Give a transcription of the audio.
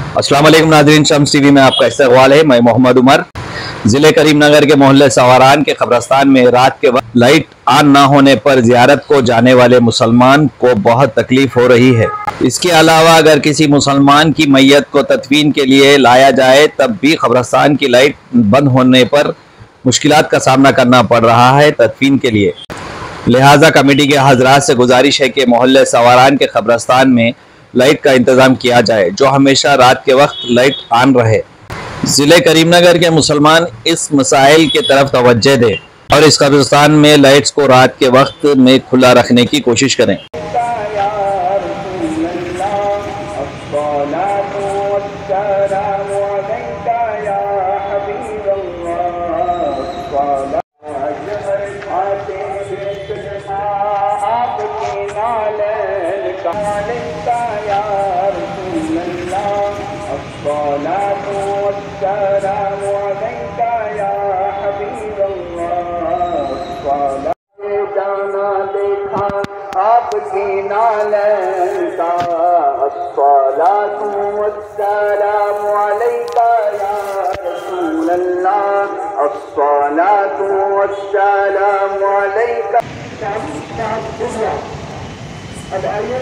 अस्सलाम वालेकुम नाज़रीन, शम्स टीवी में आपका इस्तकबाल है। मैं मोहम्मद उमर। ज़िले करीम नगर के मोहल्ले सवारान के कब्रस्तान में रात के वक्त लाइट ऑन ना होने पर ज़ियारत को जाने वाले मुसलमान को बहुत तकलीफ हो रही है। इसके अलावा अगर किसी मुसलमान की मैयत को तदफीन के लिए लाया जाए तब भी कब्रस्तान की लाइट बंद होने पर मुश्किलात का सामना करना पड़ रहा है तदफीन के लिए। लिहाजा कमेटी के हजरात से गुजारिश है कि मोहल्ले सवारान के कब्रस्तान में लाइट का इंतज़ाम किया जाए, जो हमेशा रात के वक्त लाइट ऑन रहे। ज़िले करीमनगर के मुसलमान इस मसाइल की तरफ तवज्जो दें और इस कब्रिस्तान में लाइट्स को रात के वक्त में खुला रखने की कोशिश करें। आपकी नालन का अस्सलातु वस्सलामु अलैका या रसूल अल्लाह, अस्सलातु वस्सलामु अलैका। अब आइए